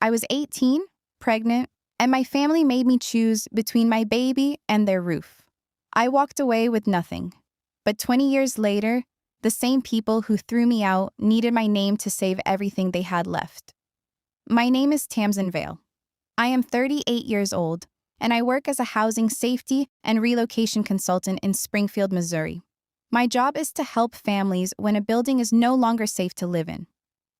I was 18, pregnant, and my family made me choose between my baby and their roof. I walked away with nothing. But 20 years later, the same people who threw me out needed my name to save everything they had left. My name is Tamsin Vale. I am 38 years old, and I work as a housing safety and relocation consultant in Springfield, Missouri. My job is to help families when a building is no longer safe to live in.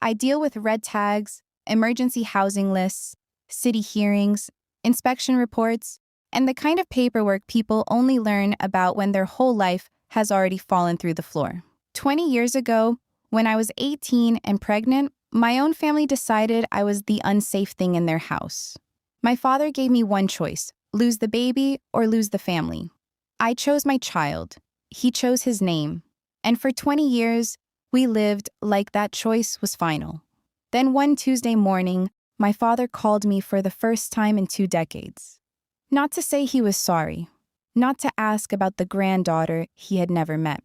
I deal with red tags, emergency housing lists, city hearings, inspection reports, and the kind of paperwork people only learn about when their whole life has already fallen through the floor. 20 years ago, when I was 18 and pregnant, my own family decided I was the unsafe thing in their house. My father gave me one choice: lose the baby or lose the family. I chose my child. He chose his name. And for 20 years, we lived like that choice was final. Then one Tuesday morning, my father called me for the first time in 2 decades. Not to say he was sorry, not to ask about the granddaughter he had never met.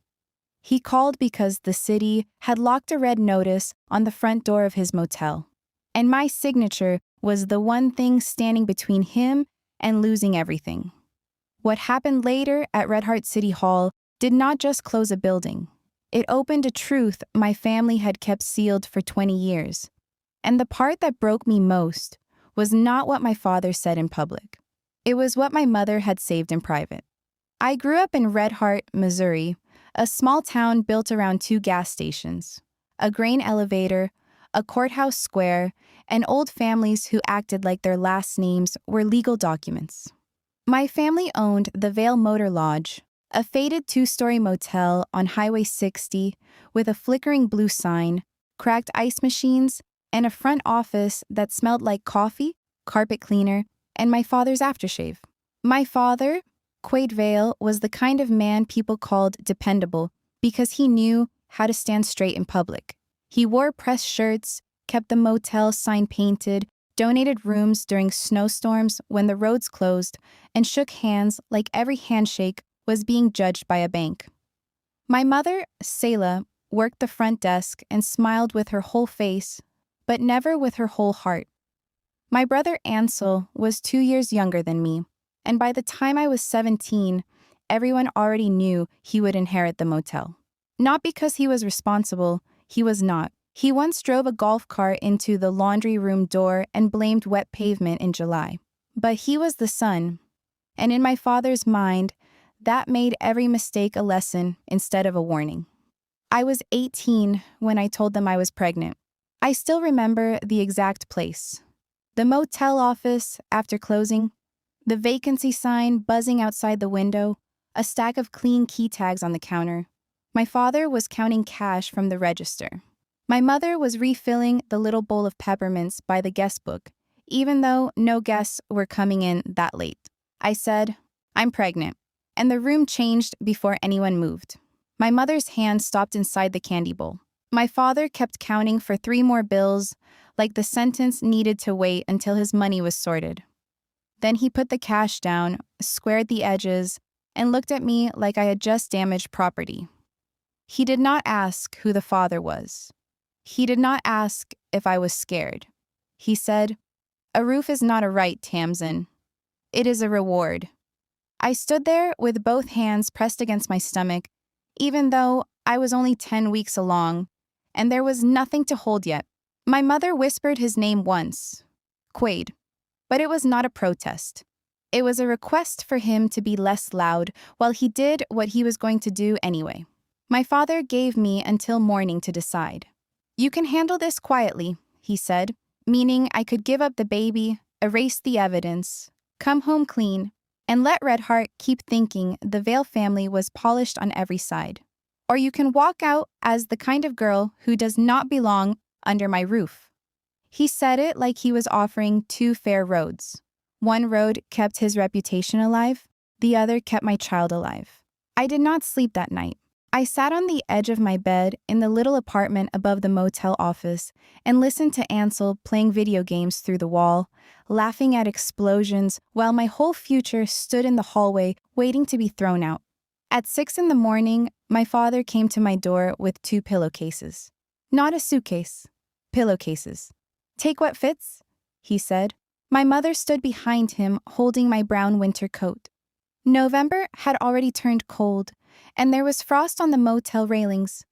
He called because the city had locked a red notice on the front door of his motel, and my signature was the one thing standing between him and losing everything. What happened later at Red Heart City Hall did not just close a building. It opened a truth my family had kept sealed for 20 years. And the part that broke me most was not what my father said in public. It was what my mother had saved in private. I grew up in Red Heart, Missouri, a small town built around 2 gas stations, a grain elevator, a courthouse square, and old families who acted like their last names were legal documents. My family owned the Vale Motor Lodge, a faded 2-story motel on Highway 60 with a flickering blue sign, cracked ice machines, and a front office that smelled like coffee, carpet cleaner, and my father's aftershave. My father, Quade Vale, was the kind of man people called dependable because he knew how to stand straight in public. He wore pressed shirts, kept the motel sign painted, donated rooms during snowstorms when the roads closed, and shook hands like every handshake was being judged by a bank. My mother, Selah, worked the front desk and smiled with her whole face, but never with her whole heart. My brother Ansel was 2 years younger than me, and by the time I was 17, everyone already knew he would inherit the motel. Not because he was responsible, he was not. He once drove a golf cart into the laundry room door and blamed wet pavement in July. But he was the son, and in my father's mind, that made every mistake a lesson instead of a warning. I was 18 when I told them I was pregnant. I still remember the exact place. The motel office after closing, the vacancy sign buzzing outside the window, a stack of clean key tags on the counter. My father was counting cash from the register. My mother was refilling the little bowl of peppermints by the guest book, even though no guests were coming in that late. I said, "I'm pregnant," and the room changed before anyone moved. My mother's hand stopped inside the candy bowl. My father kept counting for 3 more bills, like the sentence needed to wait until his money was sorted. Then he put the cash down, squared the edges, and looked at me like I had just damaged property. He did not ask who the father was. He did not ask if I was scared. He said, "A roof is not a right, Tamsin. It is a reward." I stood there with both hands pressed against my stomach, even though I was only 10 weeks along, and there was nothing to hold yet. My mother whispered his name once, Quade, but it was not a protest. It was a request for him to be less loud while he did what he was going to do anyway. My father gave me until morning to decide. "You can handle this quietly," he said, meaning I could give up the baby, erase the evidence, come home clean, and let Red Heart keep thinking the Vale family was polished on every side. "Or you can walk out as the kind of girl who does not belong under my roof." He said it like he was offering 2 fair roads. One road kept his reputation alive, the other kept my child alive. I did not sleep that night. I sat on the edge of my bed in the little apartment above the motel office and listened to Ansel playing video games through the wall, laughing at explosions while my whole future stood in the hallway waiting to be thrown out. At 6 in the morning, my father came to my door with 2 pillowcases. Not a suitcase. Pillowcases. "Take what fits," he said. My mother stood behind him, holding my brown winter coat. November had already turned cold, and there was frost on the motel railings.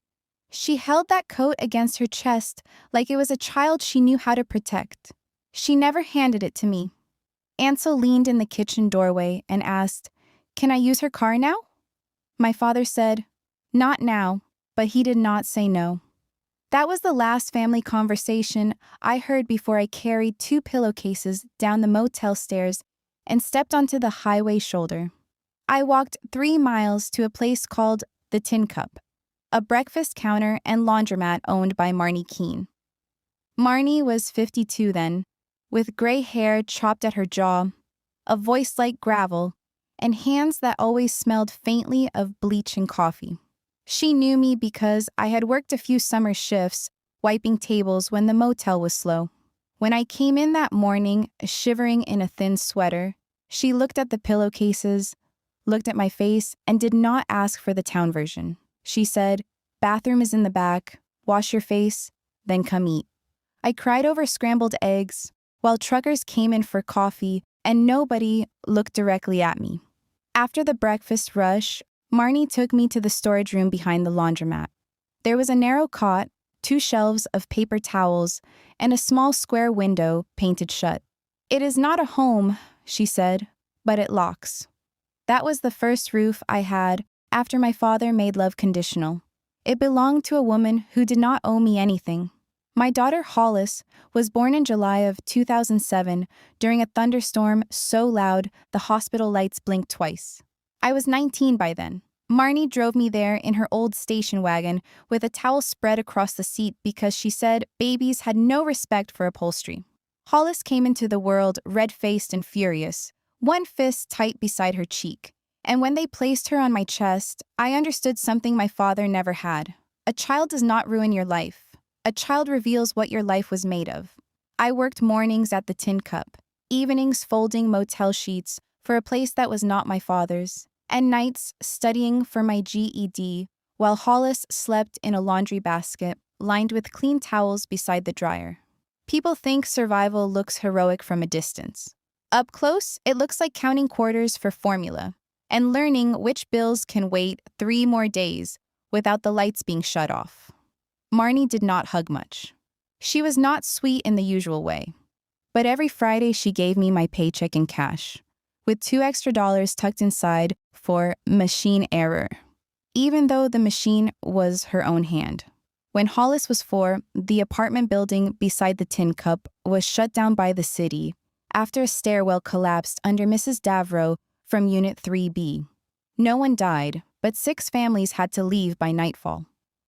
She held that coat against her chest like it was a child she knew how to protect. She never handed it to me. Ansel leaned in the kitchen doorway and asked, "Can I use her car now?" My father said, "Not now," but he did not say no. That was the last family conversation I heard before I carried 2 pillowcases down the motel stairs and stepped onto the highway shoulder. I walked 3 miles to a place called the Tin Cup, a breakfast counter and laundromat owned by Marnie Keene. Marnie was 52 then, with gray hair chopped at her jaw, a voice like gravel, and hands that always smelled faintly of bleach and coffee. She knew me because I had worked a few summer shifts, wiping tables when the motel was slow. When I came in that morning, shivering in a thin sweater, she looked at the pillowcases, looked at my face, and did not ask for the town version. She said, "Bathroom is in the back, wash your face, then come eat." I cried over scrambled eggs, while truckers came in for coffee, and nobody looked directly at me. After the breakfast rush, Marnie took me to the storage room behind the laundromat. There was a narrow cot, 2 shelves of paper towels, and a small square window painted shut. "It is not a home," she said, "but it locks." That was the first roof I had after my father made love conditional. It belonged to a woman who did not owe me anything. My daughter Hollis was born in July of 2007 during a thunderstorm so loud the hospital lights blinked twice. I was 19 by then. Marnie drove me there in her old station wagon with a towel spread across the seat because she said babies had no respect for upholstery. Hollis came into the world red-faced and furious, one fist tight beside her cheek. And when they placed her on my chest, I understood something my father never had. A child does not ruin your life. A child reveals what your life was made of. I worked mornings at the Tin Cup, evenings folding motel sheets for a place that was not my father's, and nights studying for my GED while Hollis slept in a laundry basket lined with clean towels beside the dryer. People think survival looks heroic from a distance. Up close, it looks like counting quarters for formula and learning which bills can wait 3 more days without the lights being shut off. Marnie did not hug much. She was not sweet in the usual way. But every Friday she gave me my paycheck in cash, with $2 extra tucked inside for machine error, even though the machine was her own hand. When Hollis was 4, the apartment building beside the Tin Cup was shut down by the city after a stairwell collapsed under Mrs. Davro from Unit 3B. No one died, but 6 families had to leave by nightfall.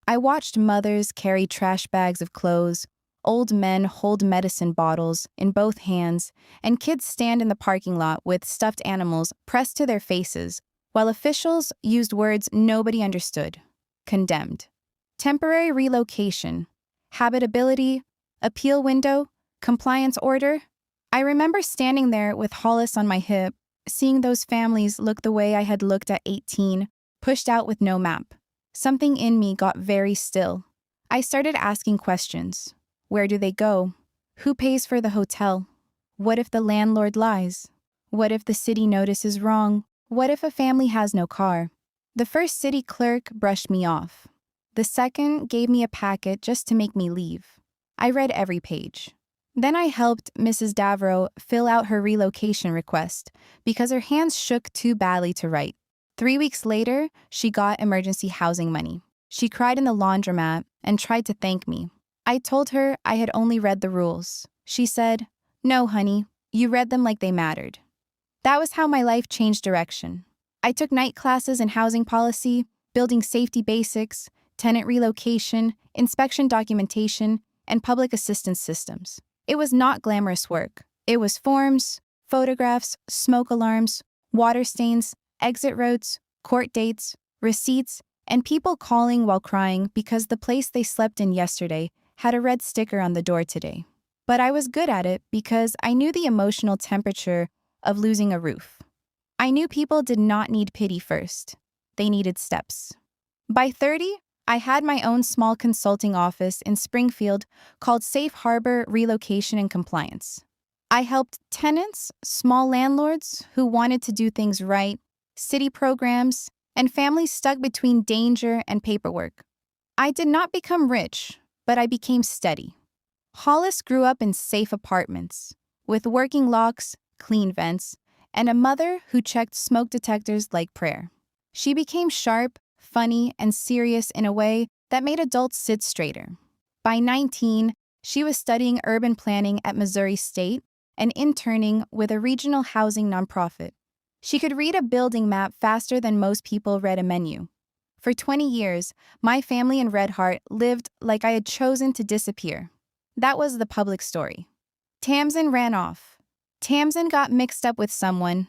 I watched mothers carry trash bags of clothes, old men hold medicine bottles in both hands, and kids stand in the parking lot with stuffed animals pressed to their faces, while officials used words nobody understood. Condemned. Temporary relocation. Habitability. Appeal window. Compliance order. I remember standing there with Hollis on my hip, seeing those families look the way I had looked at 18, pushed out with no map. Something in me got very still. I started asking questions. Where do they go? Who pays for the hotel? What if the landlord lies? What if the city notice is wrong? What if a family has no car? The first city clerk brushed me off. The second gave me a packet just to make me leave. I read every page. Then I helped Mrs. Davro fill out her relocation request because her hands shook too badly to write. 3 weeks later, she got emergency housing money. She cried in the laundromat and tried to thank me. I told her I had only read the rules. She said, "No, honey, you read them like they mattered." That was how my life changed direction. I took night classes in housing policy, building safety basics, tenant relocation, inspection documentation, and public assistance systems. It was not glamorous work. It was forms, photographs, smoke alarms, water stains, exit roads, court dates, receipts, and people calling while crying because the place they slept in yesterday had a red sticker on the door today. But I was good at it because I knew the emotional temperature of losing a roof. I knew people did not need pity first. They needed steps. By 30, I had my own small consulting office in Springfield called Safe Harbor Relocation and Compliance. I helped tenants, small landlords who wanted to do things right, city programs, and families stuck between danger and paperwork. I did not become rich, but I became steady. Hollis grew up in safe apartments, with working locks, clean vents, and a mother who checked smoke detectors like prayer. She became sharp, funny, and serious in a way that made adults sit straighter. By 19, she was studying urban planning at Missouri State and interning with a regional housing nonprofit. She could read a building map faster than most people read a menu. For 20 years, my family in Red Heart lived like I had chosen to disappear. That was the public story. Tamsin ran off. Tamsin got mixed up with someone.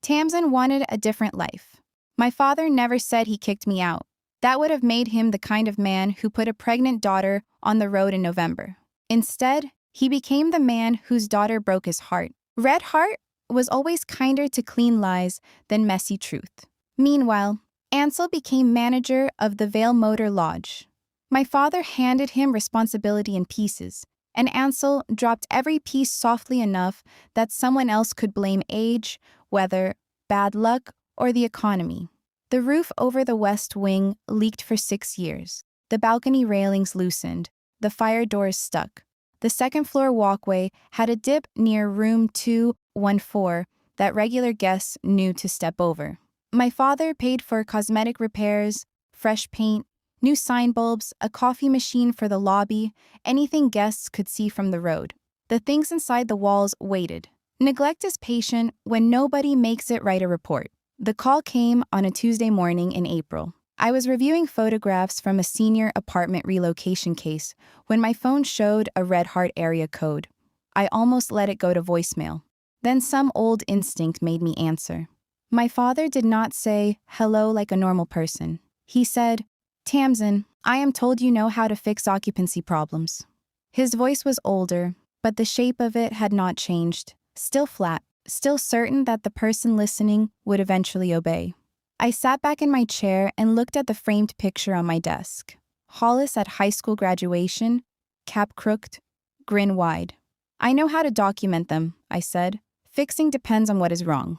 Tamsin wanted a different life. My father never said he kicked me out. That would have made him the kind of man who put a pregnant daughter on the road in November. Instead, he became the man whose daughter broke his heart. Red Heart was always kinder to clean lies than messy truth. Meanwhile, Ansel became manager of the Vale Motor Lodge. My father handed him responsibility in pieces, and Ansel dropped every piece softly enough that someone else could blame age, weather, bad luck, or the economy. The roof over the west wing leaked for 6 years. The balcony railings loosened. The fire doors stuck. The second-floor walkway had a dip near room 214 that regular guests knew to step over. My father paid for cosmetic repairs, fresh paint, new sign bulbs, a coffee machine for the lobby, anything guests could see from the road. The things inside the walls waited. Neglect is patient when nobody makes it write a report. The call came on a Tuesday morning in April. I was reviewing photographs from a senior apartment relocation case when my phone showed a Red Heart area code. I almost let it go to voicemail. Then some old instinct made me answer. My father did not say hello like a normal person. He said, "Tamsin, I am told you know how to fix occupancy problems." His voice was older, but the shape of it had not changed. Still flat, still certain that the person listening would eventually obey. I sat back in my chair and looked at the framed picture on my desk. Hollis at high school graduation, cap crooked, grin wide. "I know how to document them," I said. "Fixing depends on what is wrong."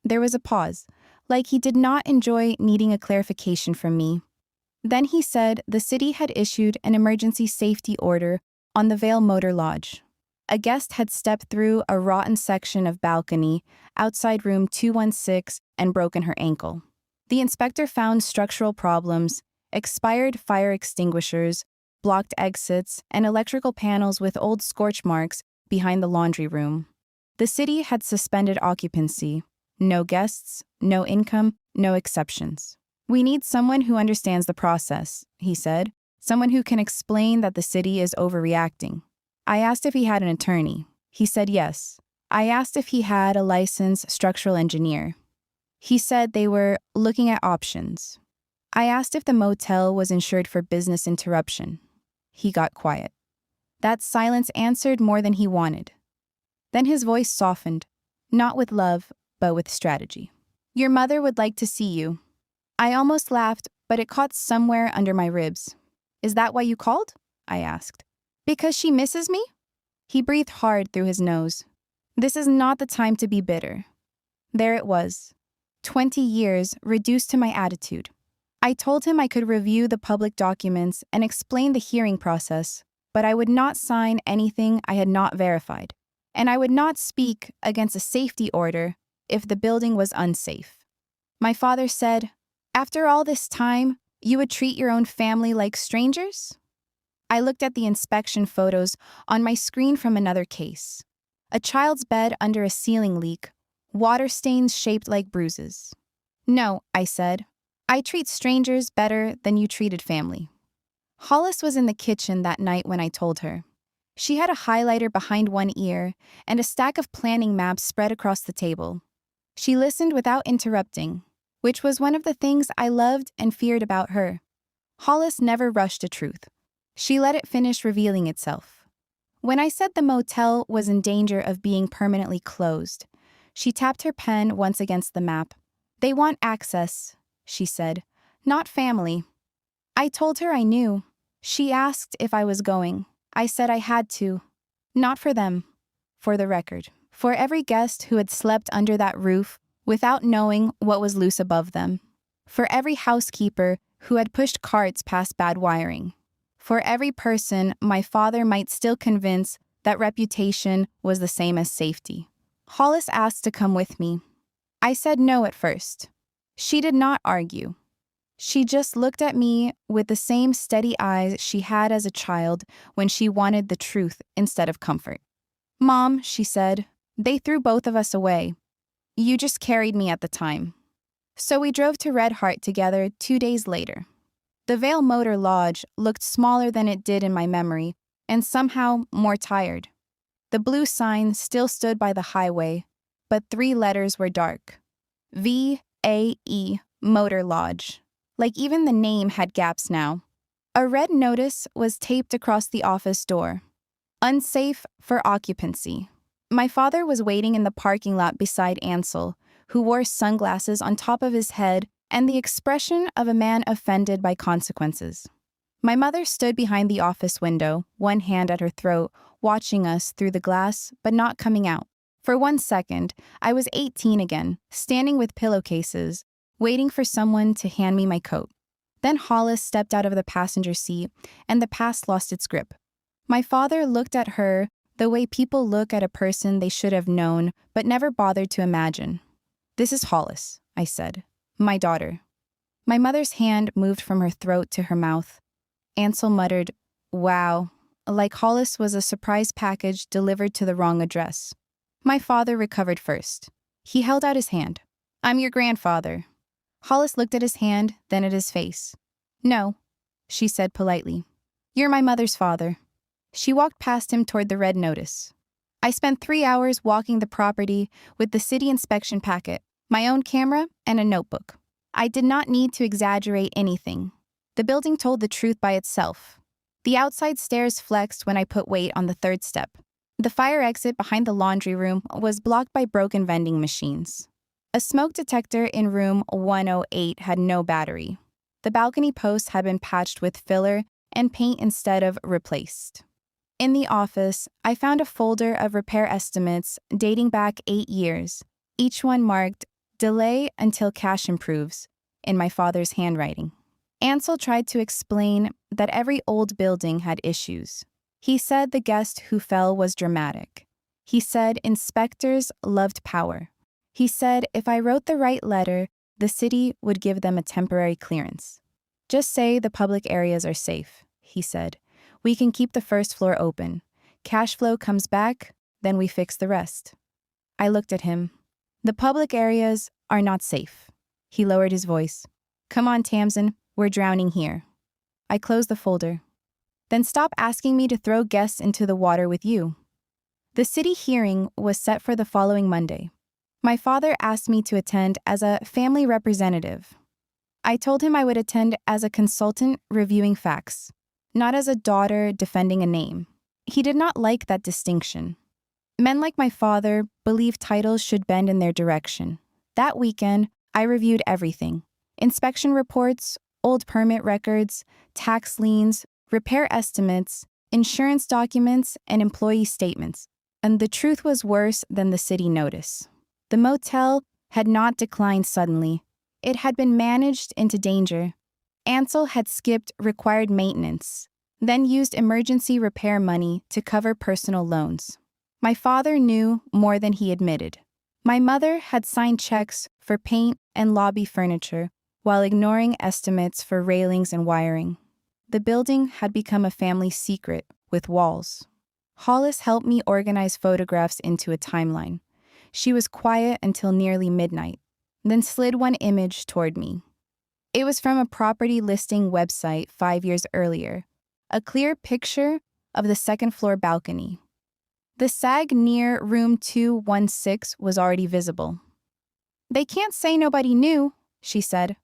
There was a pause, like he did not enjoy needing a clarification from me. Then he said the city had issued an emergency safety order on the Vale Motor Lodge. A guest had stepped through a rotten section of balcony outside room 216 and broken her ankle. The inspector found structural problems, expired fire extinguishers, blocked exits, and electrical panels with old scorch marks behind the laundry room. The city had suspended occupancy. No guests, no income, no exceptions. "We need someone who understands the process," he said. "Someone who can explain that the city is overreacting." I asked if he had an attorney. He said yes. I asked if he had a licensed structural engineer. He said they were looking at options. I asked if the motel was insured for business interruption. He got quiet. That silence answered more than he wanted. Then his voice softened, not with love, but with strategy. "Your mother would like to see you." I almost laughed, but it caught somewhere under my ribs. "Is that why you called?" I asked. "Because she misses me?" He breathed hard through his nose. This is not the time to be bitter. There it was. 20 years reduced to my attitude. I told him I could review the public documents and explain the hearing process, but I would not sign anything I had not verified. And I would not speak against a safety order if the building was unsafe. My father said, "After all this time, you would treat your own family like strangers?" I looked at the inspection photos on my screen from another case. A child's bed under a ceiling leak, water stains shaped like bruises. "No," I said. "I treat strangers better than you treated family." Hollis was in the kitchen that night when I told her. She had a highlighter behind one ear and a stack of planning maps spread across the table. She listened without interrupting, which was one of the things I loved and feared about her. Hollis never rushed a truth. She let it finish revealing itself. When I said the motel was in danger of being permanently closed, she tapped her pen once against the map. "They want access," she said, "not family." I told her I knew. She asked if I was going. I said I had to. Not for them. for the record, for every guest who had slept under that roof without knowing what was loose above them, for every housekeeper who had pushed carts past bad wiring, for every person my father might still convince that reputation was the same as safety. Hollis asked to come with me. I said no at first. She did not argue. She just looked at me with the same steady eyes she had as a child when she wanted the truth instead of comfort. "Mom," she said, "they threw both of us away. You just carried me at the time." So we drove to Red Heart together 2 days later. The Vale Motor Lodge looked smaller than it did in my memory, and somehow more tired. The blue sign still stood by the highway, but 3 letters were dark. VAE Motor Lodge. Like even the name had gaps now. A red notice was taped across the office door. Unsafe for occupancy. My father was waiting in the parking lot beside Ansel, who wore sunglasses on top of his head and the expression of a man offended by consequences. My mother stood behind the office window, one hand at her throat, watching us through the glass, but not coming out. For 1 second, I was 18 again, standing with pillowcases, waiting for someone to hand me my coat. Then Hollis stepped out of the passenger seat, and the past lost its grip. My father looked at her the way people look at a person they should have known, but never bothered to imagine. "This is Hollis," I said. "My daughter." My mother's hand moved from her throat to her mouth. Ansel muttered, "Wow," like Hollis was a surprise package delivered to the wrong address. My father recovered first. He held out his hand. "I'm your grandfather." Hollis looked at his hand, then at his face. "No," she said politely. "You're my mother's father." She walked past him toward the red notice. I spent 3 hours walking the property with the city inspection packet, my own camera, and a notebook. I did not need to exaggerate anything. The building told the truth by itself. The outside stairs flexed when I put weight on the 3rd step. The fire exit behind the laundry room was blocked by broken vending machines. A smoke detector in room 108 had no battery. The balcony posts had been patched with filler and paint instead of replaced. In the office, I found a folder of repair estimates dating back 8 years, each one marked "Delay until cash improves" in my father's handwriting. Ansel tried to explain that every old building had issues. He said the guest who fell was dramatic. He said inspectors loved power. He said if I wrote the right letter, the city would give them a temporary clearance. "Just say the public areas are safe," he said. "We can keep the 1st floor open. Cash flow comes back, then we fix the rest." I looked at him. "The public areas are not safe." He lowered his voice. "Come on, Tamsin, we're drowning here." I closed the folder. "Then stop asking me to throw guests into the water with you." The city hearing was set for the following Monday. My father asked me to attend as a family representative. I told him I would attend as a consultant reviewing facts, not as a daughter defending a name. He did not like that distinction. Men like my father believe titles should bend in their direction. That weekend, I reviewed everything: inspection reports, old permit records, tax liens, repair estimates, insurance documents, and employee statements. And the truth was worse than the city notice. The motel had not declined suddenly. It had been managed into danger. Ansel had skipped required maintenance, then used emergency repair money to cover personal loans. My father knew more than he admitted. My mother had signed checks for paint and lobby furniture while ignoring estimates for railings and wiring. The building had become a family secret with walls. Hollis helped me organize photographs into a timeline. She was quiet until nearly midnight, then slid one image toward me. It was from a property listing website 5 years earlier, a clear picture of the 2nd floor balcony. The sag near room 216 was already visible. "They can't say nobody knew," she said.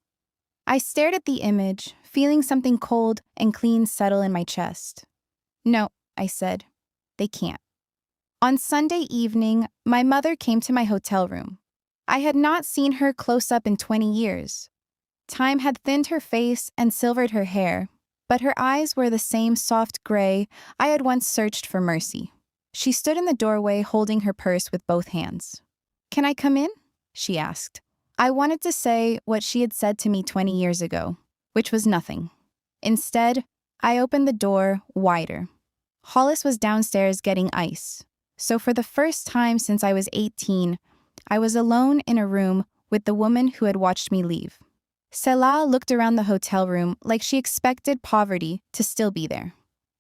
I stared at the image, feeling something cold and clean settle in my chest. "No," I said, "they can't." On Sunday evening, my mother came to my hotel room. I had not seen her close up in 20 years. Time had thinned her face and silvered her hair, but her eyes were the same soft gray I had once searched for mercy. She stood in the doorway holding her purse with both hands. "Can I come in?" she asked. I wanted to say what she had said to me 20 years ago, which was nothing. Instead, I opened the door wider. Hollis was downstairs getting ice, so for the first time since I was 18, I was alone in a room with the woman who had watched me leave. Selah looked around the hotel room like she expected poverty to still be there.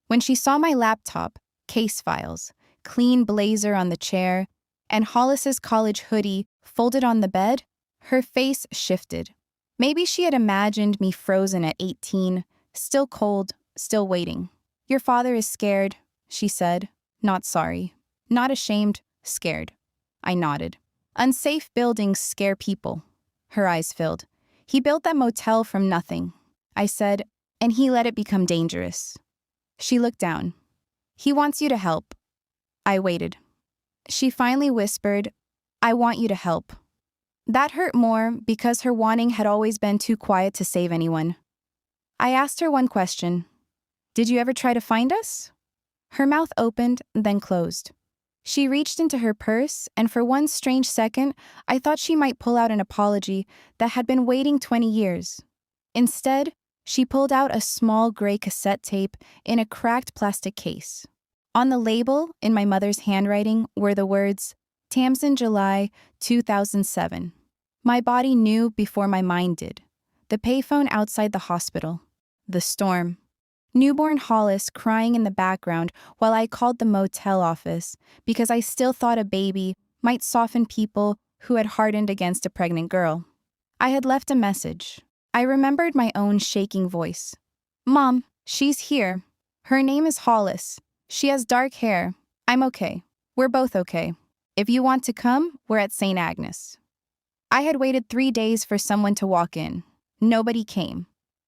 When she saw my laptop, case files, clean blazer on the chair, and Hollis's college hoodie folded on the bed, her face shifted. Maybe she had imagined me frozen at 18, still cold, still waiting. "Your father is scared," she said. Not sorry. Not ashamed, scared. I nodded. "Unsafe buildings scare people." Her eyes filled. "He built that motel from nothing," I said, "and he let it become dangerous." She looked down. "He wants you to help." I waited. She finally whispered, "I want you to help." That hurt more because her wanting had always been too quiet to save anyone. I asked her one question. "Did you ever try to find us?" Her mouth opened, then closed. She reached into her purse, and for one strange second, I thought she might pull out an apology that had been waiting 20 years. Instead, she pulled out a small gray cassette tape in a cracked plastic case. On the label, in my mother's handwriting, were the words, "Tamsin, July 2007. My body knew before my mind did. The payphone outside the hospital. The storm. Newborn Hollis crying in the background while I called the motel office because I still thought a baby might soften people who had hardened against a pregnant girl. I had left a message. I remembered my own shaking voice. "Mom, she's here. Her name is Hollis. She has dark hair. I'm okay. We're both okay. If you want to come, we're at St. Agnes." I had waited 3 days for someone to walk in. Nobody came.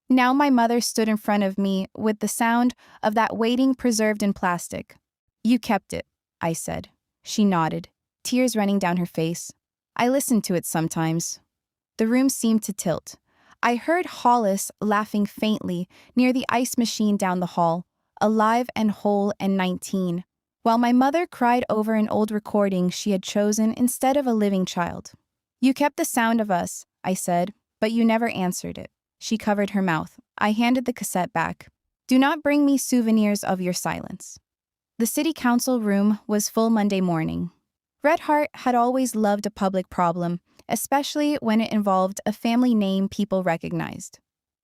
Now my mother stood in front of me with the sound of that waiting preserved in plastic. "You kept it," I said. She nodded, tears running down her face. "I listen to it sometimes." The room seemed to tilt. I heard Hollis laughing faintly near the ice machine down the hall, alive and whole and 19, while my mother cried over an old recording she had chosen instead of a living child. "You kept the sound of us," I said, "but you never answered it." She covered her mouth. I handed the cassette back. "Do not bring me souvenirs of your silence." The city council room was full Monday morning. Red Heart had always loved a public problem, especially when it involved a family name people recognized.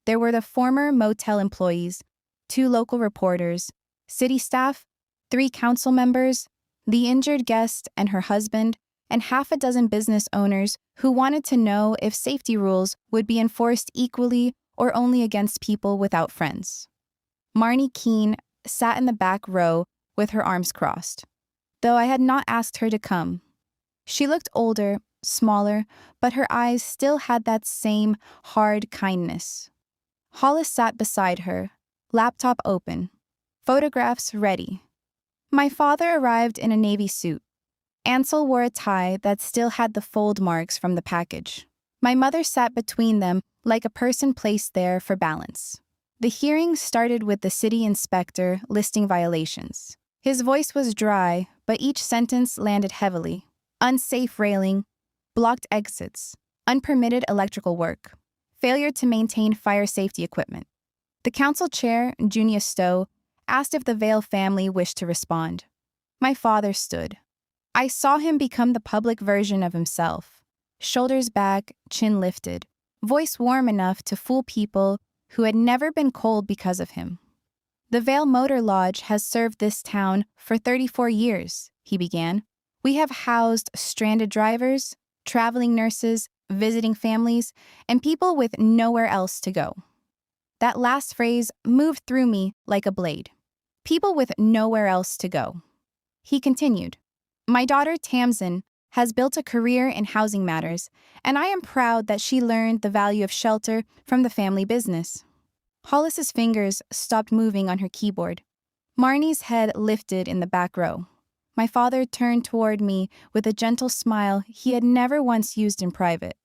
There were the former motel employees, 2 local reporters, city staff, 3 council members, the injured guest and her husband, and half a dozen business owners who wanted to know if safety rules would be enforced equally or only against people without friends. Marnie Keene sat in the back row with her arms crossed, though I had not asked her to come. She looked older, smaller, but her eyes still had that same hard kindness. Hollis sat beside her, laptop open, photographs ready. My father arrived in a navy suit. Ansel wore a tie that still had the fold marks from the package. My mother sat between them like a person placed there for balance. The hearing started with the city inspector listing violations. His voice was dry, but each sentence landed heavily. Unsafe railing, blocked exits, unpermitted electrical work, failure to maintain fire safety equipment. The council chair, Junia Stowe, asked if the Vale family wished to respond. My father stood. I saw him become the public version of himself. Shoulders back, chin lifted, voice warm enough to fool people who had never been cold because of him. "The Vale Motor Lodge has served this town for 34 years, he began. "We have housed stranded drivers, traveling nurses, visiting families, and people with nowhere else to go." That last phrase moved through me like a blade. People with nowhere else to go. He continued. "My daughter Tamsin has built a career in housing matters, and I am proud that she learned the value of shelter from the family business." Hollis's fingers stopped moving on her keyboard. Marnie's head lifted in the back row. My father turned toward me with a gentle smile he had never once used in private.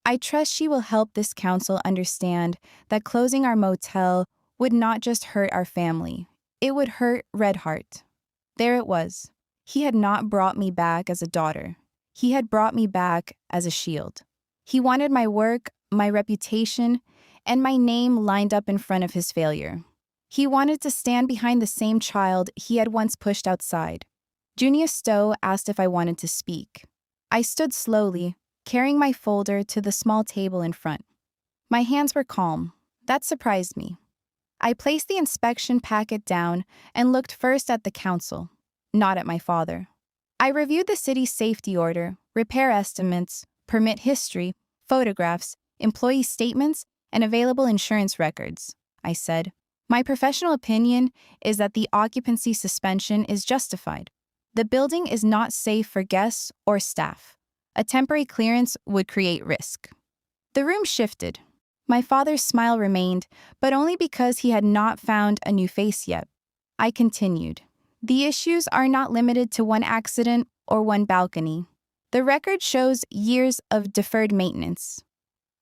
"I trust she will help this council understand that closing our motel would not just hurt our family. It would hurt Red Heart." There it was. He had not brought me back as a daughter. He had brought me back as a shield. He wanted my work, my reputation, and my name lined up in front of his failure. He wanted to stand behind the same child he had once pushed outside. Junia Stowe asked if I wanted to speak. I stood slowly, carrying my folder to the small table in front. My hands were calm. That surprised me. I placed the inspection packet down and looked first at the council, not at my father. I reviewed the city's safety order, repair estimates, permit history, photographs, employee statements, and available insurance records. I said, my professional opinion is that the occupancy suspension is justified. The building is not safe for guests or staff. A temporary clearance would create risk. The room shifted. My father's smile remained, but only because he had not found a new face yet. I continued. The issues are not limited to one accident or one balcony. The record shows years of deferred maintenance.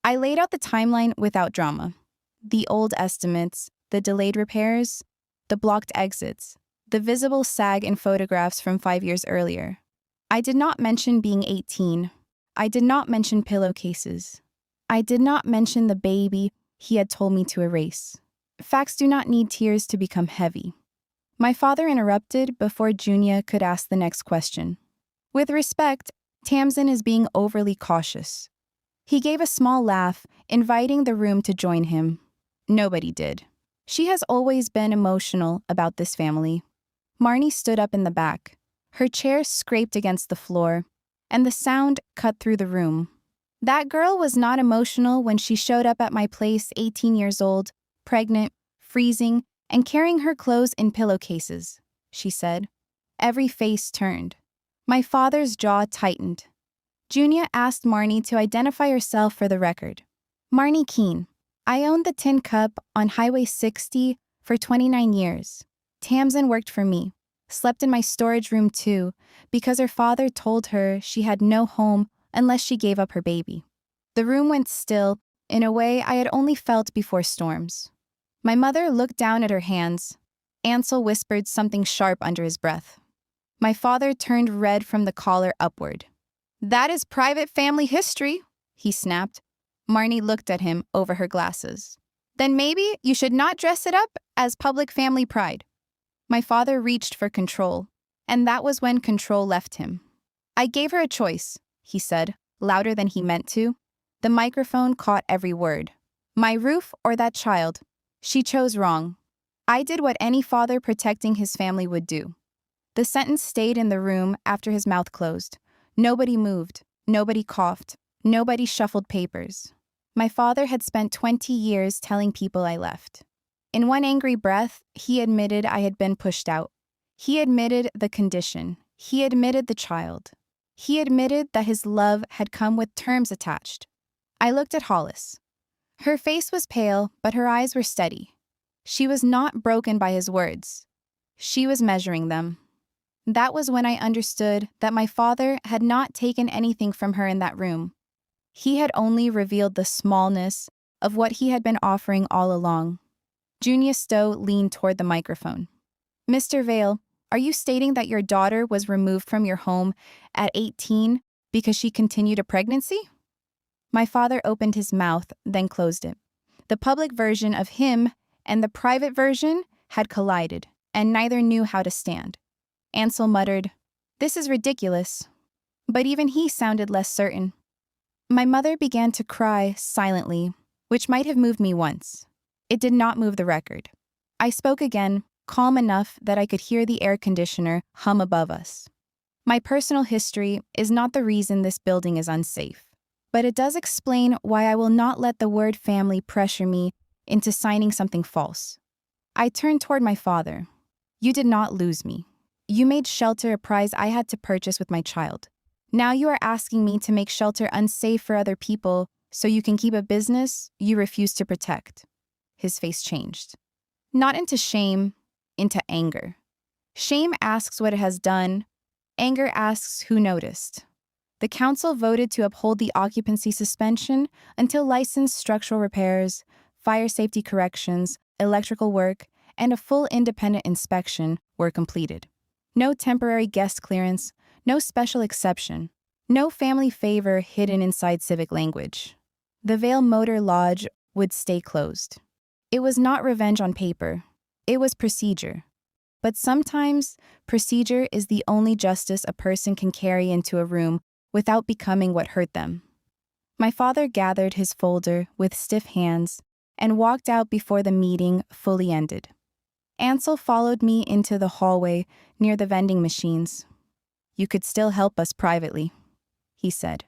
I laid out the timeline without drama. The old estimates, the delayed repairs, the blocked exits, the visible sag in photographs from 5 years earlier. I did not mention being 18. I did not mention pillowcases. I did not mention the baby he had told me to erase. Facts do not need tears to become heavy. My father interrupted before Junia could ask the next question. With respect, Tamsin is being overly cautious. He gave a small laugh, inviting the room to join him. Nobody did. She has always been emotional about this family. Marnie stood up in the back. Her chair scraped against the floor, and the sound cut through the room. That girl was not emotional when she showed up at my place 18 years old, pregnant, freezing, and carrying her clothes in pillowcases, she said. Every face turned. My father's jaw tightened. Junia asked Marnie to identify herself for the record. Marnie Keene. I owned the Tin Cup on Highway 60 for 29 years. Tamsin worked for me, slept in my storage room too, because her father told her she had no home unless she gave up her baby. The room went still, in a way I had only felt before storms. My mother looked down at her hands. Ansel whispered something sharp under his breath. My father turned red from the collar upward. That is private family history, he snapped. Marnie looked at him over her glasses. Then maybe you should not dress it up as public family pride. My father reached for control, and that was when control left him. I gave her a choice, he said, louder than he meant to. The microphone caught every word. My roof or that child? She chose wrong. I did what any father protecting his family would do. The sentence stayed in the room after his mouth closed. Nobody moved. Nobody coughed. Nobody shuffled papers. My father had spent 20 years telling people I left. In one angry breath, he admitted I had been pushed out. He admitted the condition. He admitted the child. He admitted that his love had come with terms attached. I looked at Hollis. Her face was pale, but her eyes were steady. She was not broken by his words. She was measuring them. That was when I understood that my father had not taken anything from her in that room. He had only revealed the smallness of what he had been offering all along. Junia Stowe leaned toward the microphone. Mr. Vale, are you stating that your daughter was removed from your home at 18 because she continued a pregnancy? My father opened his mouth, then closed it. The public version of him and the private version had collided, and neither knew how to stand. Ansel muttered, "This is ridiculous." But even he sounded less certain. My mother began to cry silently, which might have moved me once. It did not move the record. I spoke again, calm enough that I could hear the air conditioner hum above us. My personal history is not the reason this building is unsafe, but it does explain why I will not let the word family pressure me into signing something false. I turned toward my father. You did not lose me. You made shelter a prize I had to purchase with my child. Now you are asking me to make shelter unsafe for other people so you can keep a business you refuse to protect. His face changed. Not into shame, into anger. Shame asks what it has done. Anger asks who noticed. The council voted to uphold the occupancy suspension until licensed structural repairs, fire safety corrections, electrical work, and a full independent inspection were completed. No temporary guest clearance, no special exception, no family favor hidden inside civic language. The Vale Motor Lodge would stay closed. It was not revenge on paper. It was procedure. But sometimes, procedure is the only justice a person can carry into a room without becoming what hurt them. My father gathered his folder with stiff hands and walked out before the meeting fully ended. Ansel followed me into the hallway near the vending machines. "You could still help us privately," he said.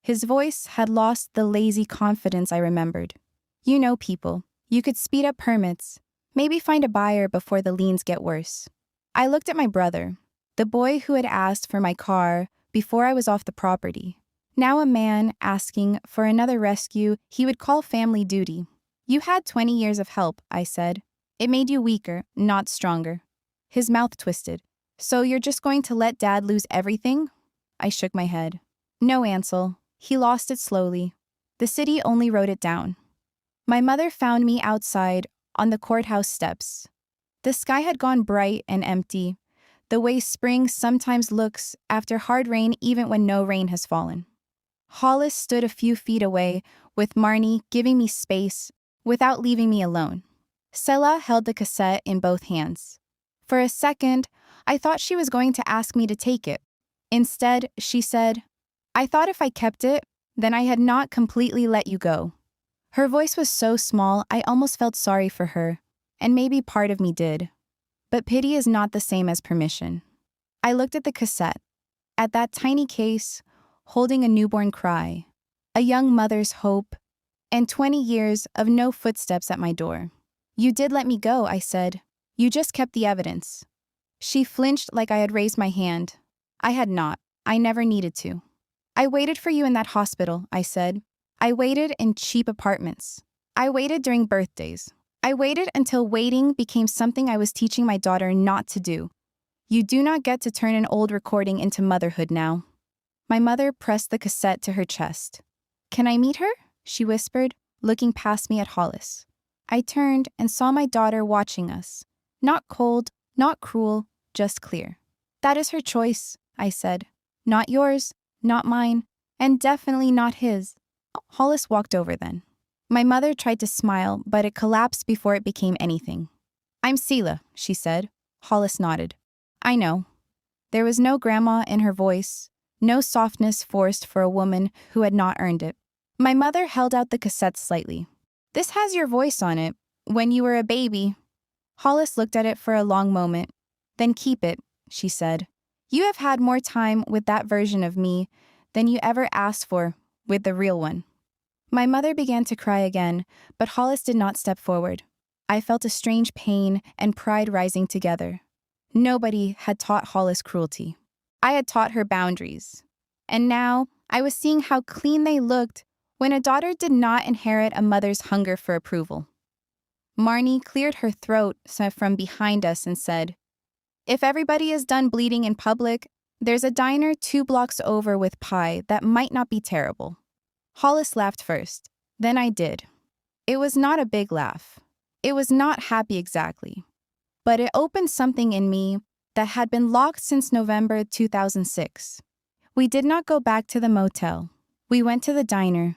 His voice had lost the lazy confidence I remembered. "You know people. You could speed up permits, maybe find a buyer before the liens get worse." I looked at my brother, the boy who had asked for my car before I was off the property. Now a man asking for another rescue he would call family duty. "You had 20 years of help," I said. "It made you weaker, not stronger." His mouth twisted. "So you're just going to let Dad lose everything?" I shook my head. "No, Ansel. He lost it slowly. The city only wrote it down." My mother found me outside on the courthouse steps. The sky had gone bright and empty, the way spring sometimes looks after hard rain even when no rain has fallen. Hollis stood a few feet away, with Marnie giving me space without leaving me alone. Selah held the cassette in both hands. For a second, I thought she was going to ask me to take it. Instead, she said, "I thought if I kept it, then I had not completely let you go." Her voice was so small I almost felt sorry for her, and maybe part of me did. But pity is not the same as permission. I looked at the cassette, at that tiny case, holding a newborn cry, a young mother's hope, and 20 years of no footsteps at my door. "You did let me go," I said. "You just kept the evidence." She flinched like I had raised my hand. I had not. I never needed to. "I waited for you in that hospital," I said. "I waited in cheap apartments. I waited during birthdays. I waited until waiting became something I was teaching my daughter not to do. You do not get to turn an old recording into motherhood now." My mother pressed the cassette to her chest. "Can I meet her?" she whispered, looking past me at Hollis. I turned and saw my daughter watching us. Not cold, not cruel, just clear. "That is her choice," I said. "Not yours, not mine, and definitely not his." Hollis walked over then. My mother tried to smile, but it collapsed before it became anything. "I'm Selah," she said. Hollis nodded. "I know." There was no grandma in her voice, no softness forced for a woman who had not earned it. My mother held out the cassette slightly. "This has your voice on it, when you were a baby." Hollis looked at it for a long moment. "Then keep it," she said. "You have had more time with that version of me than you ever asked for with the real one." My mother began to cry again, but Hollis did not step forward. I felt a strange pain and pride rising together. Nobody had taught Hollis cruelty. I had taught her boundaries. And now I was seeing how clean they looked when a daughter did not inherit a mother's hunger for approval. Marnie cleared her throat from behind us and said, "If everybody is done bleeding in public, there's a diner 2 blocks over with pie that might not be terrible." Hollis laughed first. Then I did. It was not a big laugh. It was not happy exactly. But it opened something in me that had been locked since November 2006. We did not go back to the motel. We went to the diner.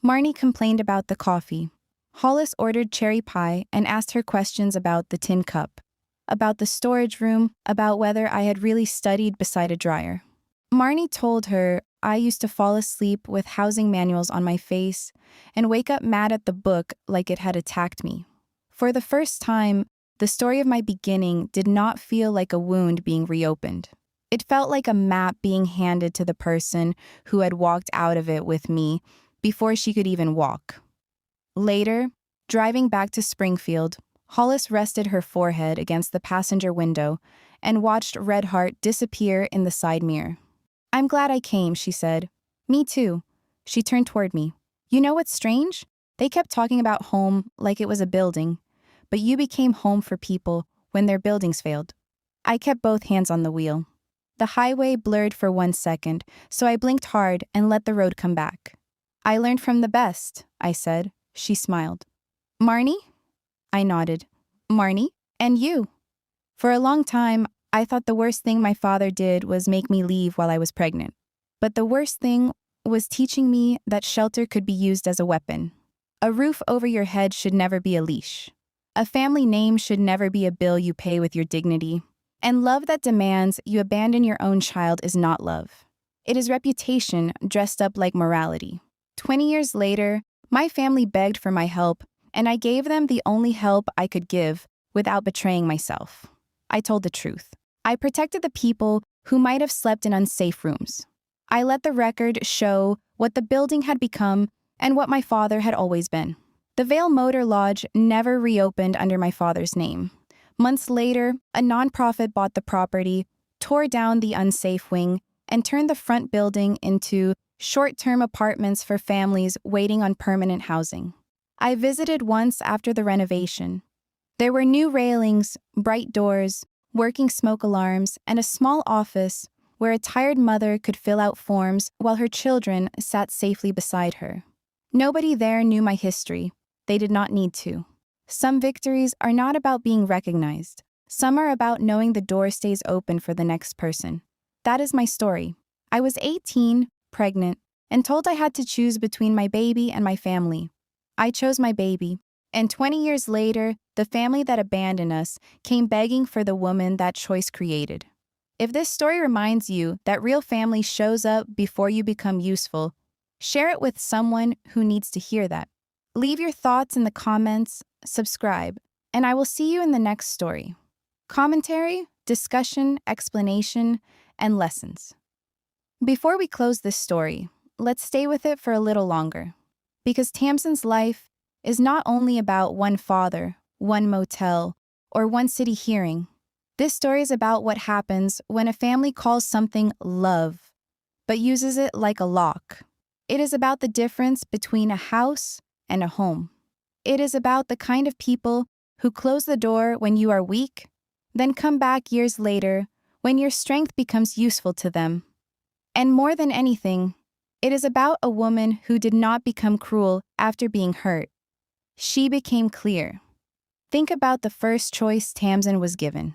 Marnie complained about the coffee. Hollis ordered cherry pie and asked her questions about the tin cup, about the storage room, about whether I had really studied beside a dryer. Marnie told her I used to fall asleep with housing manuals on my face and wake up mad at the book like it had attacked me. For the first time, the story of my beginning did not feel like a wound being reopened. It felt like a map being handed to the person who had walked out of it with me before she could even walk. Later, driving back to Springfield, Hollis rested her forehead against the passenger window and watched Red Heart disappear in the side mirror. "I'm glad I came," she said. "Me too." She turned toward me. "You know what's strange? They kept talking about home like it was a building, but you became home for people when their buildings failed." I kept both hands on the wheel. The highway blurred for 1 second, so I blinked hard and let the road come back. "I learned from the best," I said. She smiled. "Marnie?" I nodded. "Marnie? And you?" For a long time, I thought the worst thing my father did was make me leave while I was pregnant. But the worst thing was teaching me that shelter could be used as a weapon. A roof over your head should never be a leash. A family name should never be a bill you pay with your dignity. And love that demands you abandon your own child is not love. It is reputation dressed up like morality. 20 years later, my family begged for my help, and I gave them the only help I could give without betraying myself. I told the truth. I protected the people who might have slept in unsafe rooms. I let the record show what the building had become and what my father had always been. The Vale Motor Lodge never reopened under my father's name. Months later, a nonprofit bought the property, tore down the unsafe wing, and turned the front building into short-term apartments for families waiting on permanent housing. I visited once after the renovation. There were new railings, bright doors, working smoke alarms, and a small office where a tired mother could fill out forms while her children sat safely beside her. Nobody there knew my history. They did not need to. Some victories are not about being recognized. Some are about knowing the door stays open for the next person. That is my story. I was 18, pregnant, and told I had to choose between my baby and my family. I chose my baby, and 20 years later, the family that abandoned us came begging for the woman that choice created. If this story reminds you that real family shows up before you become useful, share it with someone who needs to hear that. Leave your thoughts in the comments, subscribe, and I will see you in the next story. Commentary, discussion, explanation, and lessons. Before we close this story, let's stay with it for a little longer. Because Tamsin's life is not only about one father, one motel, or one city hearing. This story is about what happens when a family calls something love, but uses it like a lock. It is about the difference between a house and a home. It is about the kind of people who close the door when you are weak, then come back years later when your strength becomes useful to them. And more than anything, it is about a woman who did not become cruel after being hurt. She became clear. Think about the first choice Tamsin was given.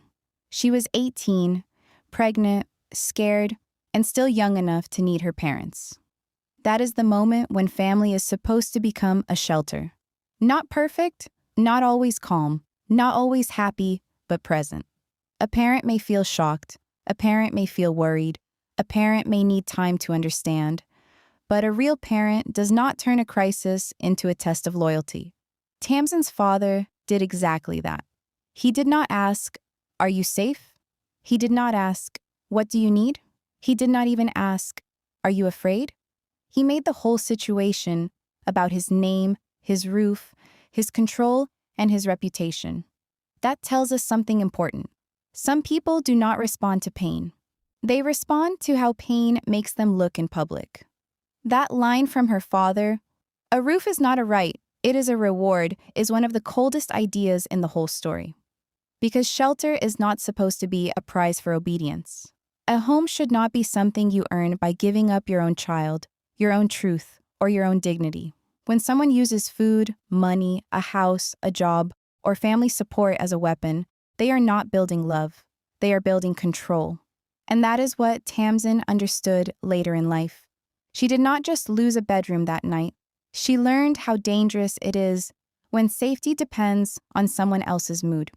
She was 18, pregnant, scared, and still young enough to need her parents. That is the moment when family is supposed to become a shelter. Not perfect, not always calm, not always happy, but present. A parent may feel shocked. A parent may feel worried. A parent may need time to understand. But a real parent does not turn a crisis into a test of loyalty. Tamsin's father did exactly that. He did not ask, "Are you safe?" He did not ask, "What do you need?" He did not even ask, "Are you afraid?" He made the whole situation about his name, his roof, his control, and his reputation. That tells us something important. Some people do not respond to pain. They respond to how pain makes them look in public. That line from her father, "A roof is not a right, it is a reward," is one of the coldest ideas in the whole story. Because shelter is not supposed to be a prize for obedience. A home should not be something you earn by giving up your own child, your own truth, or your own dignity. When someone uses food, money, a house, a job, or family support as a weapon, they are not building love. They are building control. And that is what Tamsin understood later in life. She did not just lose a bedroom that night. She learned how dangerous it is when safety depends on someone else's mood.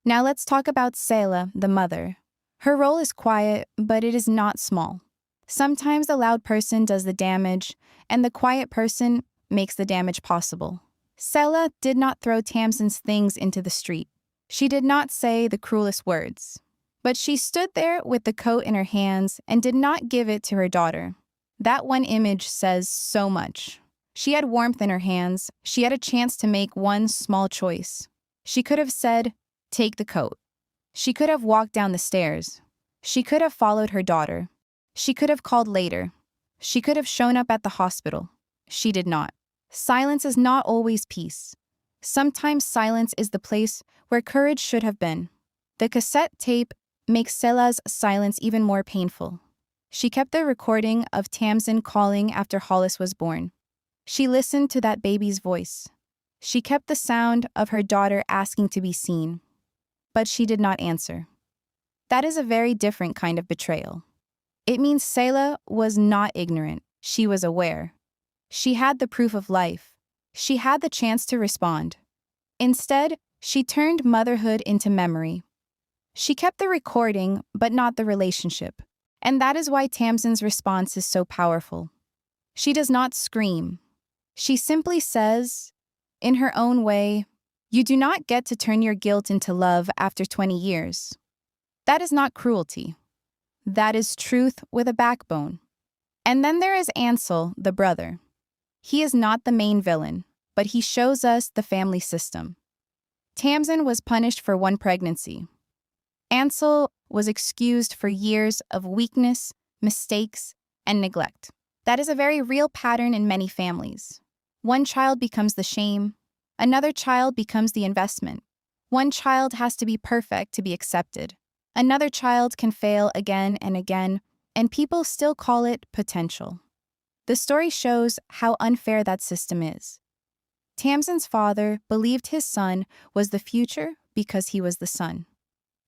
Now let's talk about Selah, the mother. Her role is quiet, but it is not small. Sometimes the loud person does the damage, and the quiet person makes the damage possible. Selah did not throw Tamsin's things into the street. She did not say the cruelest words. But she stood there with the coat in her hands and did not give it to her daughter. That one image says so much. She had warmth in her hands. She had a chance to make one small choice. She could have said, "Take the coat." She could have walked down the stairs. She could have followed her daughter. She could have called later. She could have shown up at the hospital. She did not. Silence is not always peace. Sometimes silence is the place where courage should have been. The cassette tape makes Selah's silence even more painful. She kept the recording of Tamsin calling after Hollis was born. She listened to that baby's voice. She kept the sound of her daughter asking to be seen. But she did not answer. That is a very different kind of betrayal. It means Selah was not ignorant. She was aware. She had the proof of life. She had the chance to respond. Instead, she turned motherhood into memory. She kept the recording, but not the relationship. And that is why Tamsin's response is so powerful. She does not scream. She simply says, in her own way, "You do not get to turn your guilt into love after 20 years. That is not cruelty. That is truth with a backbone." And then there is Ansel, the brother. He is not the main villain, but he shows us the family system. Tamsin was punished for one pregnancy. Ansel was excused for years of weakness, mistakes, and neglect. That is a very real pattern in many families. One child becomes the shame. Another child becomes the investment. One child has to be perfect to be accepted. Another child can fail again and again, and people still call it potential. The story shows how unfair that system is. Tamsin's father believed his son was the future because he was the son.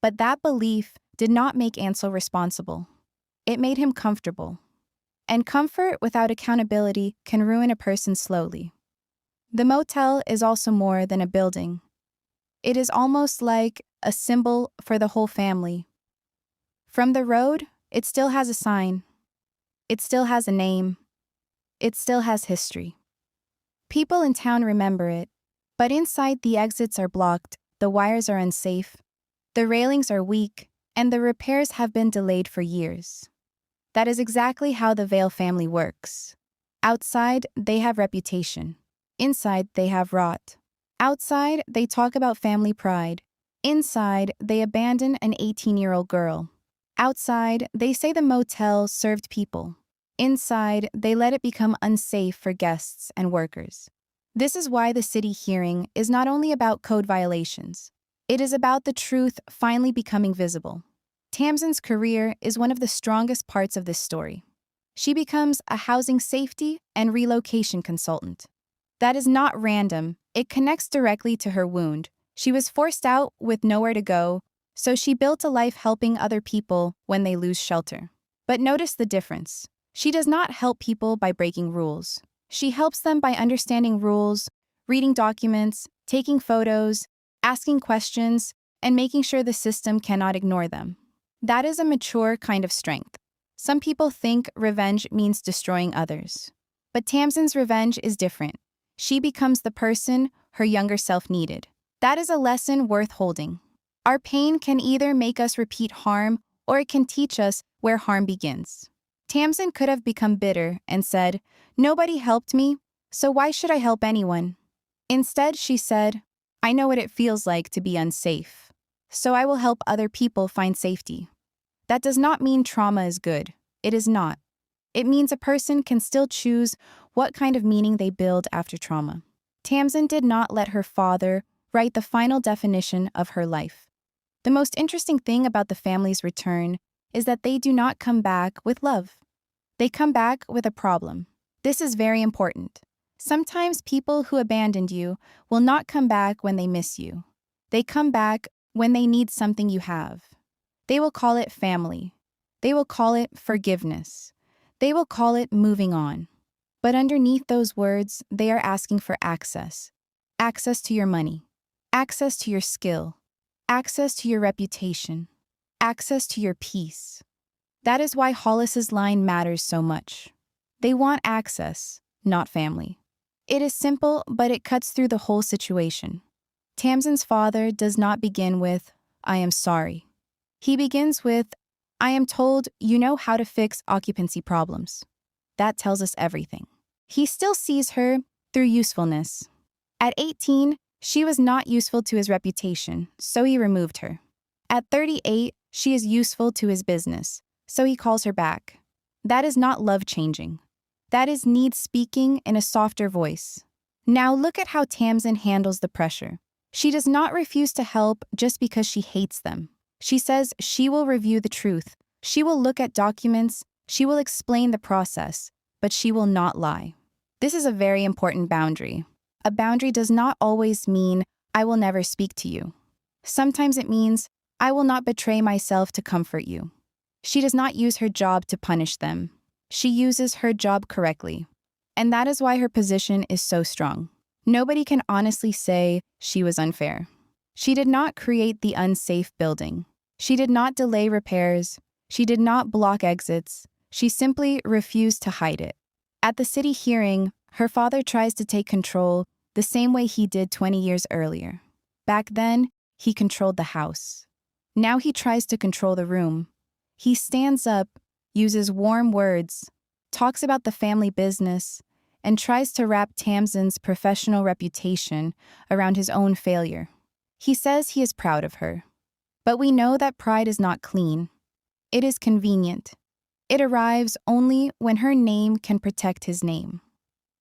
But that belief did not make Ansel responsible. It made him comfortable. And comfort without accountability can ruin a person slowly. The motel is also more than a building. It is almost like a symbol for the whole family. From the road, it still has a sign. It still has a name. It still has history. People in town remember it, but inside the exits are blocked, the wires are unsafe, the railings are weak, and the repairs have been delayed for years. That is exactly how the Vale family works. Outside, they have reputation. Inside, they have rot. Outside, they talk about family pride. Inside, they abandon an 18-year-old girl. Outside, they say the motel served people. Inside, they let it become unsafe for guests and workers. This is why the city hearing is not only about code violations. It is about the truth finally becoming visible. Tamsin's career is one of the strongest parts of this story. She becomes a housing safety and relocation consultant. That is not random. It connects directly to her wound. She was forced out with nowhere to go, so she built a life helping other people when they lose shelter. But notice the difference. She does not help people by breaking rules. She helps them by understanding rules, reading documents, taking photos, asking questions, and making sure the system cannot ignore them. That is a mature kind of strength. Some people think revenge means destroying others. But Tamsin's revenge is different. She becomes the person her younger self needed. That is a lesson worth holding. Our pain can either make us repeat harm, or it can teach us where harm begins. Tamsin could have become bitter and said, "Nobody helped me, so why should I help anyone?" Instead, she said, "I know what it feels like to be unsafe, so I will help other people find safety." That does not mean trauma is good. It is not. It means a person can still choose what kind of meaning they build after trauma. Tamsin did not let her father write the final definition of her life. The most interesting thing about the family's return is that they do not come back with love. They come back with a problem. This is very important. Sometimes people who abandoned you will not come back when they miss you. They come back when they need something you have. They will call it family. They will call it forgiveness. They will call it moving on. But underneath those words, they are asking for access. Access to your money. Access to your skill. Access to your reputation. Access to your peace. That is why Hollis's line matters so much. They want access, not family. It is simple, but it cuts through the whole situation. Tamsin's father does not begin with, "I am sorry." He begins with, "I am told you know how to fix occupancy problems." That tells us everything. He still sees her through usefulness. At 18, she was not useful to his reputation, so he removed her. At 38, she is useful to his business, so he calls her back. That is not love changing. That is need speaking in a softer voice. Now look at how Tamsin handles the pressure. She does not refuse to help just because she hates them. She says she will review the truth. She will look at documents. She will explain the process, but she will not lie. This is a very important boundary. A boundary does not always mean, "I will never speak to you." Sometimes it means, I will not betray myself to comfort you. She does not use her job to punish them. She uses her job correctly. And that is why her position is so strong. Nobody can honestly say she was unfair. She did not create the unsafe building. She did not delay repairs. She did not block exits. She simply refused to hide it. At the city hearing, her father tries to take control the same way he did 20 years earlier. Back then, he controlled the house. Now he tries to control the room. He stands up, uses warm words, talks about the family business, and tries to wrap Tamsin's professional reputation around his own failure. He says he is proud of her. But we know that pride is not clean. It is convenient. It arrives only when her name can protect his name.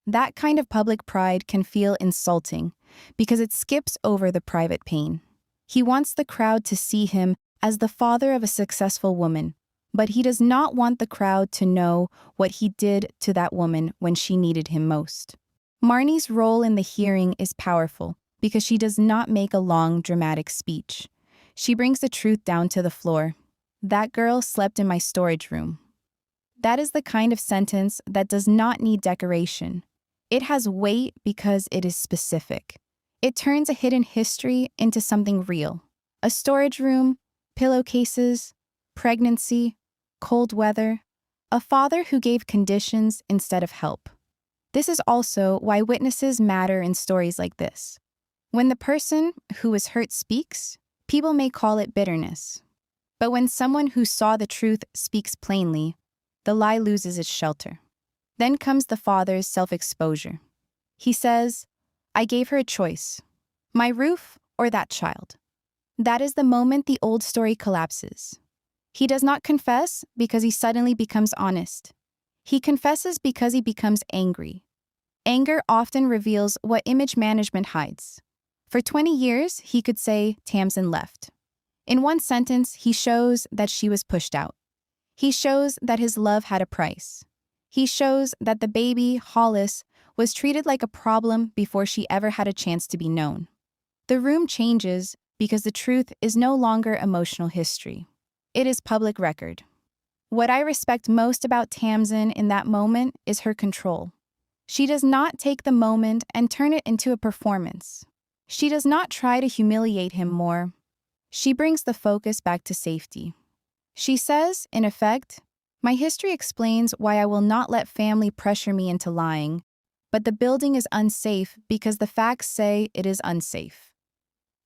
That kind of public pride can feel insulting because it skips over the private pain. He wants the crowd to see him as the father of a successful woman, but he does not want the crowd to know what he did to that woman when she needed him most. Marnie's role in the hearing is powerful because she does not make a long, dramatic speech. She brings the truth down to the floor. That girl slept in my storage room. That is the kind of sentence that does not need decoration. It has weight because it is specific. It turns a hidden history into something real. A storage room, pillowcases, pregnancy, cold weather, a father who gave conditions instead of help. This is also why witnesses matter in stories like this. When the person who was hurt speaks, people may call it bitterness. But when someone who saw the truth speaks plainly, the lie loses its shelter. Then comes the father's self-exposure. He says, I gave her a choice, my roof or that child. That is the moment the old story collapses. He does not confess because he suddenly becomes honest. He confesses because he becomes angry. Anger often reveals what image management hides. For 20 years, he could say Tamsin left. In one sentence, he shows that she was pushed out. He shows that his love had a price. He shows that the baby, Hollis, was treated like a problem before she ever had a chance to be known. The room changes because the truth is no longer emotional history. It is public record. What I respect most about Tamsin in that moment is her control. She does not take the moment and turn it into a performance. She does not try to humiliate him more. She brings the focus back to safety. She says, in effect, my history explains why I will not let family pressure me into lying, but the building is unsafe because the facts say it is unsafe.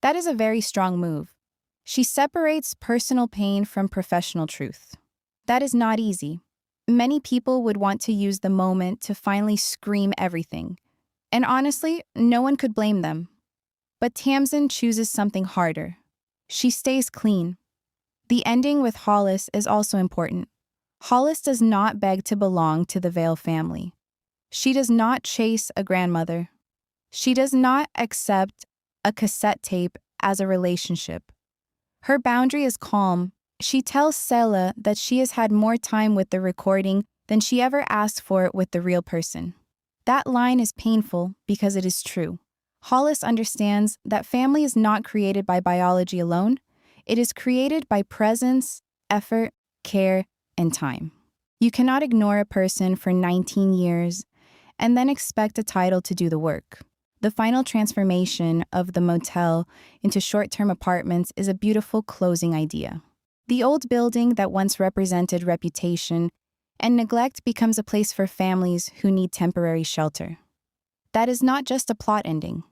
That is a very strong move. She separates personal pain from professional truth. That is not easy. Many people would want to use the moment to finally scream everything. And honestly, no one could blame them. But Tamsin chooses something harder. She stays clean. The ending with Hollis is also important. Hollis does not beg to belong to the Vale family. She does not chase a grandmother. She does not accept a cassette tape as a relationship. Her boundary is calm. She tells Sela that she has had more time with the recording than she ever asked for with the real person. That line is painful because it is true. Hollis understands that family is not created by biology alone. It is created by presence, effort, care, and time. You cannot ignore a person for 19 years and then expect a title to do the work. The final transformation of the motel into short-term apartments is a beautiful closing idea. The old building that once represented reputation and neglect becomes a place for families who need temporary shelter. That is not just a plot ending.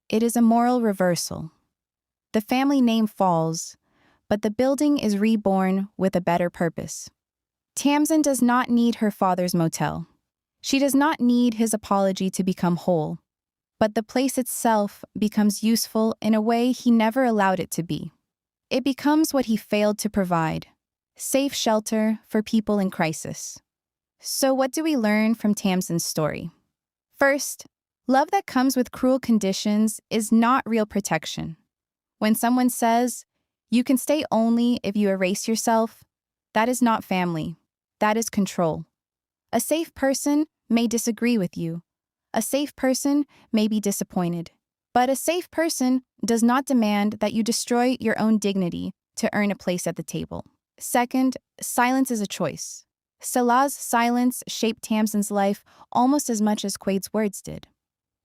It is a moral reversal. The family name falls, but the building is reborn with a better purpose. Tamsin does not need her father's motel. She does not need his apology to become whole, but the place itself becomes useful in a way he never allowed it to be. It becomes what he failed to provide: safe shelter for people in crisis. So what do we learn from Tamsin's story? First, love that comes with cruel conditions is not real protection. When someone says, you can stay only if you erase yourself, that is not family. That is control. A safe person may disagree with you. A safe person may be disappointed. But a safe person does not demand that you destroy your own dignity to earn a place at the table. Second, silence is a choice. Salah's silence shaped Tamsin's life almost as much as Quade's words did.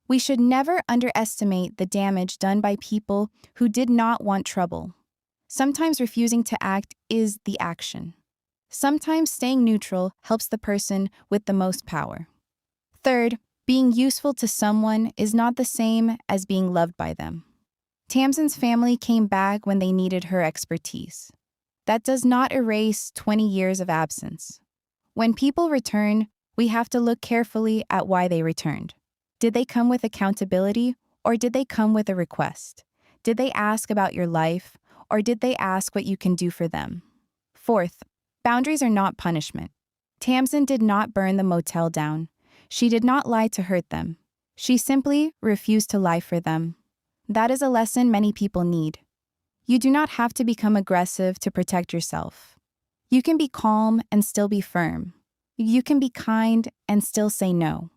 We should never underestimate the damage done by people who did not want trouble. Sometimes refusing to act is the action. Sometimes staying neutral helps the person with the most power. Third, being useful to someone is not the same as being loved by them. Tamsin's family came back when they needed her expertise. That does not erase 20 years of absence. When people return, we have to look carefully at why they returned. Did they come with accountability, or did they come with a request? Did they ask about your life, or did they ask what you can do for them? Fourth, boundaries are not punishment. Tamsin did not burn the motel down. She did not lie to hurt them. She simply refused to lie for them. That is a lesson many people need. You do not have to become aggressive to protect yourself. You can be calm and still be firm. You can be kind and still say no.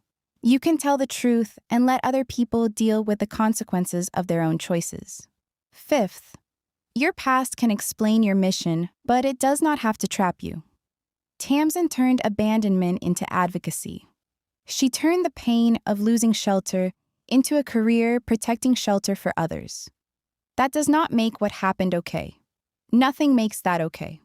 You can tell the truth and let other people deal with the consequences of their own choices. Fifth, your past can explain your mission, but it does not have to trap you. Tamsin turned abandonment into advocacy. She turned the pain of losing shelter into a career protecting shelter for others. That does not make what happened okay. Nothing makes that okay.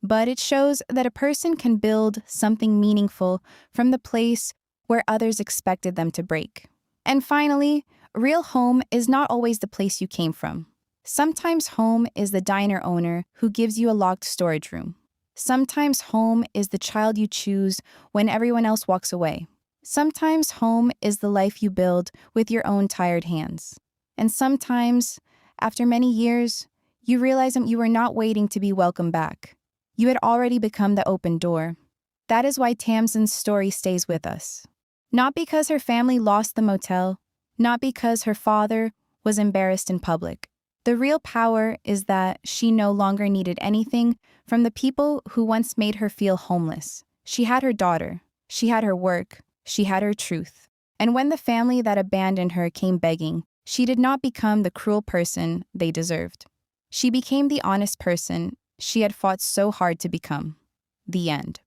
But it shows that a person can build something meaningful from the place where others expected them to break. And finally, real home is not always the place you came from. Sometimes home is the diner owner who gives you a locked storage room. Sometimes home is the child you choose when everyone else walks away. Sometimes home is the life you build with your own tired hands. And sometimes, after many years, you realize that you were not waiting to be welcomed back. You had already become the open door. That is why Tamsin's story stays with us. Not because her family lost the motel, not because her father was embarrassed in public. The real power is that she no longer needed anything from the people who once made her feel homeless. She had her daughter, she had her work, she had her truth. And when the family that abandoned her came begging, she did not become the cruel person they deserved. She became the honest person she had fought so hard to become. The end.